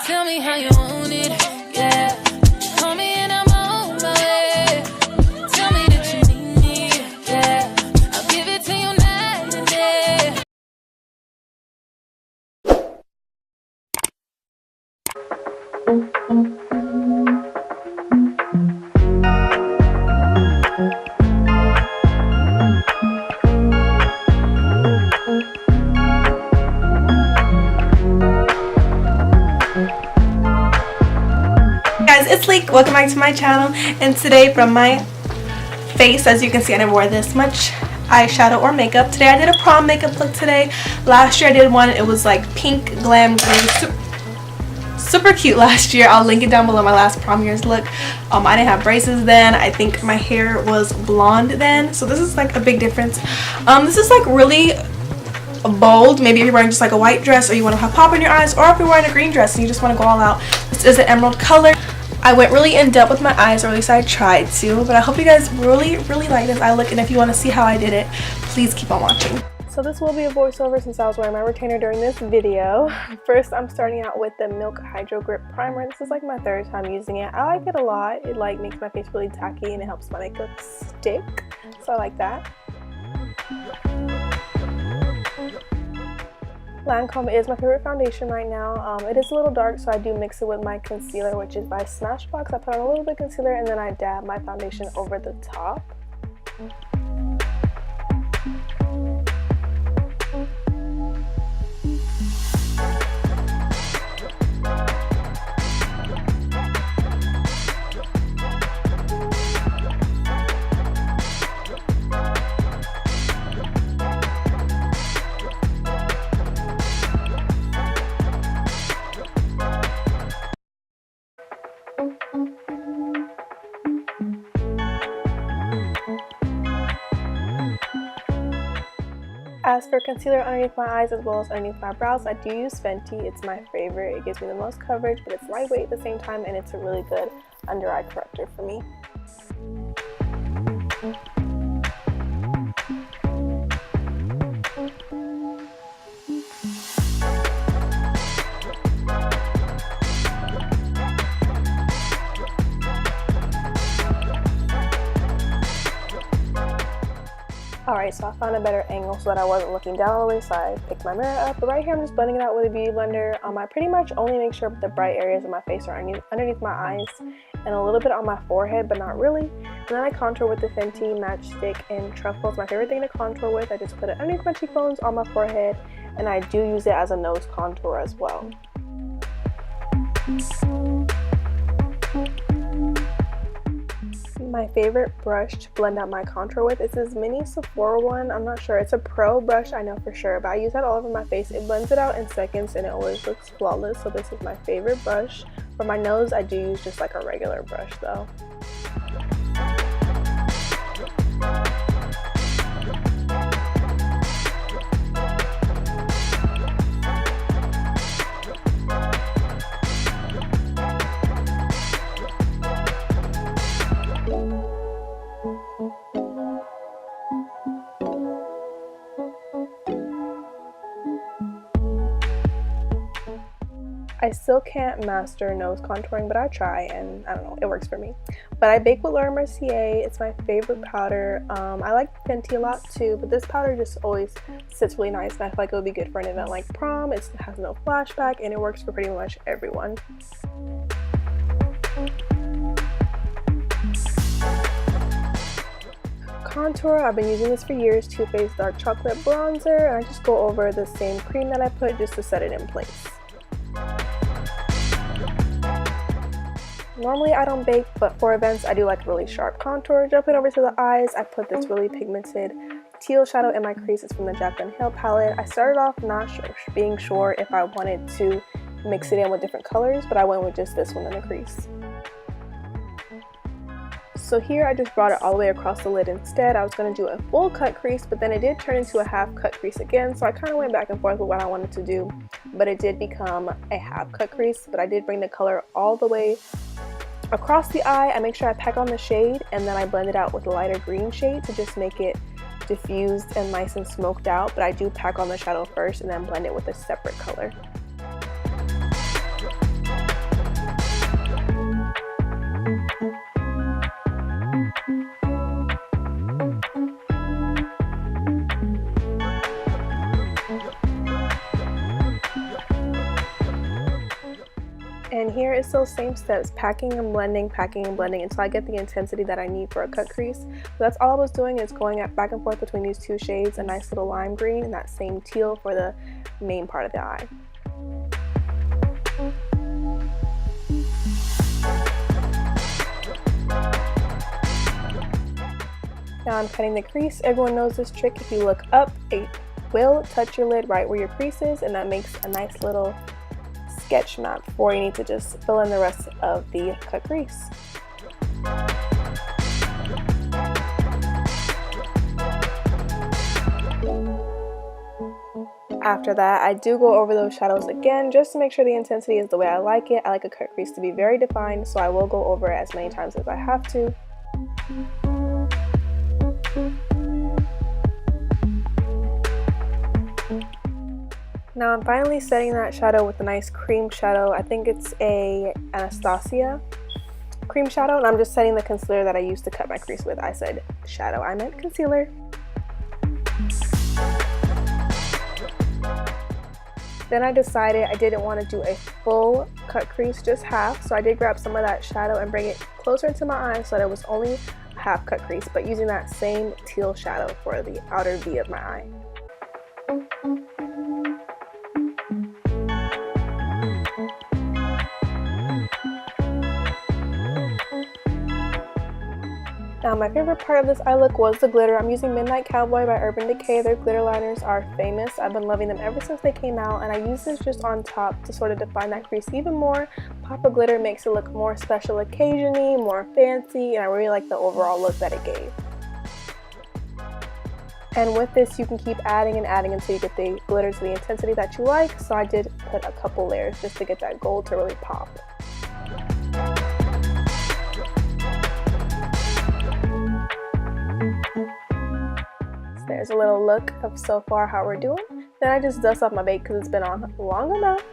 Tell me how you want it, yeah. Call me and I'm on my way. Tell me that you need me, yeah. I'll give it to you night and day. It's Leek. Welcome back to my channel, and today from my face, as you can see, I never wore this much eyeshadow or makeup. Today I did a prom makeup look today. Last year I did one, it was like pink glam green, super cute last year. I'll link it down below, my last prom year's look. I didn't have braces then. I think my hair was blonde then, so this is like a big difference. This is like really bold. Maybe if you're wearing just like a white dress, or you want to have pop in your eyes, or if you're wearing a green dress and you just want to go all out. This is an emerald color. I went really in depth with my eyes, or at least I tried to, but I hope you guys really like this eye look, and if you want to see how I did it, please keep on watching. So this will be a voiceover since I was wearing my retainer during this video. First, I'm starting out with the Milk Hydro Grip Primer. This is like my third time using it. I like it a lot. It like makes my face really tacky and it helps my makeup stick, so I like that. Lancome is my favorite foundation right now. It is a little dark, so I do mix it with my concealer, which is by Smashbox. I put on a little bit of concealer and then I dab my foundation over the top. As for concealer underneath my eyes as well as underneath my brows, I do use Fenty. It's my favorite. It gives me the most coverage, but it's lightweight at the same time, and it's a really good under eye corrector for me. Alright, so I found a better angle so that I wasn't looking down all the way, so I picked my mirror up. But right here I'm just blending it out with a beauty blender. I pretty much only make sure the bright areas of my face are underneath my eyes and a little bit on my forehead, but not really. And then I contour with the Fenty Matchstick in Truffle. My favorite thing to contour with. I just put it underneath my cheekbones, on my forehead, and I do use it as a nose contour as well. My favorite brush to blend out my contour with is this mini Sephora one. I'm not sure, it's a pro brush, I know for sure, but I use that all over my face. It blends it out in seconds and it always looks flawless, so this is my favorite brush. For my nose, I do use just like a regular brush though. I still can't master nose contouring, but I try, and I don't know, it works for me. But I bake with Laura Mercier. It's my favorite powder. I like Fenty a lot too, but this powder just always sits really nice, and I feel like it would be good for an event like prom. It has no flashback, and it works for pretty much everyone. Contour, I've been using this for years, Too Faced Dark Chocolate Bronzer, and I just go over the same cream that I put just to set it in place. Normally I don't bake, but for events I do like really sharp contour. Jumping over to the eyes, I put this really pigmented teal shadow in my creases from the Jaclyn Hill palette. I started off not being sure if I wanted to mix it in with different colors, but I went with just this one in the crease. So here I just brought it all the way across the lid instead. I was going to do a full cut crease, but then it did turn into a half cut crease again, so I kind of went back and forth with what I wanted to do, but it did become a half cut crease. But I did bring the color all the way across the eye. I make sure I pack on the shade, and then I blend it out with a lighter green shade to just make it diffused and nice and smoked out, but I do pack on the shadow first and then blend it with a separate color. And here is those same steps, packing and blending until I get the intensity that I need for a cut crease. So that's all I was doing, is going back and forth between these two shades, a nice little lime green and that same teal for the main part of the eye. Now I'm cutting the crease. Everyone knows this trick. If you look up, it will touch your lid right where your crease is, and that makes a nice little sketch map before you need to just fill in the rest of the cut crease. After that, I do go over those shadows again just to make sure the intensity is the way I like it. I like a cut crease to be very defined, so I will go over it as many times as I have to. Now I'm finally setting that shadow with a nice cream shadow. I think it's a Anastasia cream shadow, and I'm just setting the concealer that I used to cut my crease with. I said shadow, I meant concealer. Then I decided I didn't want to do a full cut crease, just half, so I did grab some of that shadow and bring it closer into my eye so that it was only a half cut crease, but using that same teal shadow for the outer V of my eye. Now my favorite part of this eye look was the glitter. I'm using Midnight Cowboy by Urban Decay. Their glitter liners are famous. I've been loving them ever since they came out, and I use this just on top to sort of define that crease even more. Pop of glitter makes it look more special occasion-y, more fancy, and I really like the overall look that it gave. And with this, you can keep adding and adding until you get the glitter to the intensity that you like. So I did put a couple layers just to get that gold to really pop. There's a little look of so far how we're doing. Then I just dust off my bake because it's been on long enough.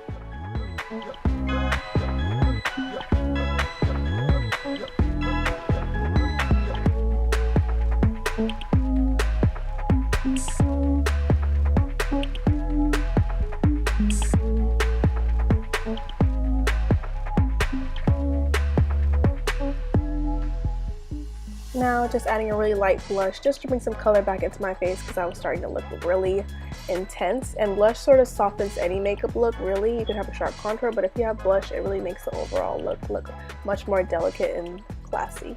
Now just adding a really light blush just to bring some color back into my face because I was starting to look really intense, and blush sort of softens any makeup look really. You can have a sharp contour, but if you have blush, it really makes the overall look much more delicate and classy.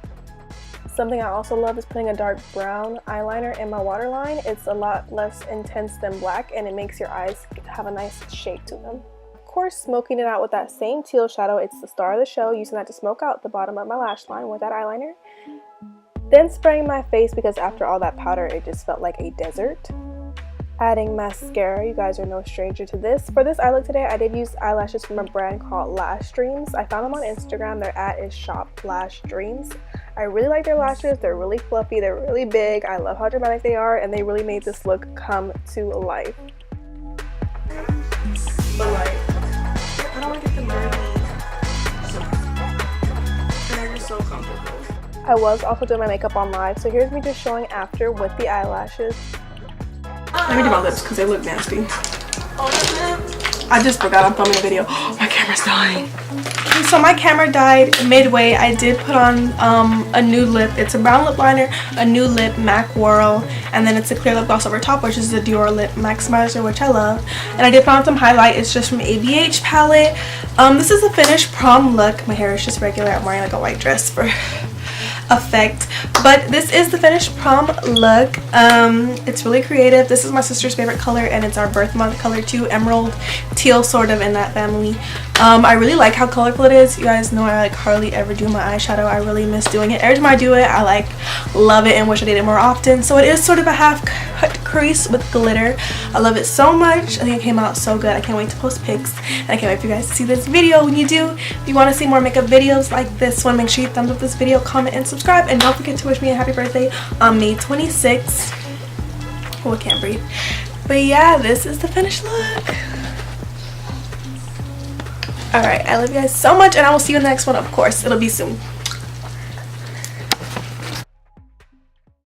Something I also love is putting a dark brown eyeliner in my waterline. It's a lot less intense than black, and it makes your eyes have a nice shape to them. Of course, smoking it out with that same teal shadow. It's the star of the show, using that to smoke out the bottom of my lash line with that eyeliner. Then spraying my face because after all that powder, it just felt like a desert. Adding mascara. You guys are no stranger to this. For this eye look today, I did use eyelashes from a brand called Lash Dreams. I found them on Instagram. Their ad is Shop Lash Dreams. I really like their lashes. They're really fluffy. They're really big. I love how dramatic they are, and they really made this look come to life. But like, I don't want to get them dirty. They're just so comfortable. I was also doing my makeup on live, so here's me just showing after with the eyelashes. Let me do my lips because they look nasty. I just forgot I'm filming a video. My camera's dying. So my camera died midway. I did put on a new lip. It's a brown lip liner, a new lip, MAC Whirl, and then it's a clear lip gloss over top, which is the Dior Lip Maximizer, which I love. And I did put on some highlight. It's just from ABH palette. This is a finished prom look. My hair is just regular. I'm wearing like a white dress for effect, but this is the finished prom look. It's really creative. This is my sister's favorite color, and it's our birth month color too, emerald teal, sort of in that family. I really like how colorful it is. You guys know I like hardly ever do my eyeshadow. I really miss doing it. Every time I do it, I like love it and wish I did it more often. So it is sort of a half cut crease with glitter. I love it so much. I think it came out so good. I can't wait to post pics, and I can't wait for you guys to see this video. When you do, if you want to see more makeup videos like this one, make sure you thumbs up this video, comment, and subscribe, and don't forget to wish me a happy birthday on May 26th. Oh, I can't breathe. But yeah, this is the finished look. Alright, I love you guys so much, and I will see you in the next one. Of course, it'll be soon.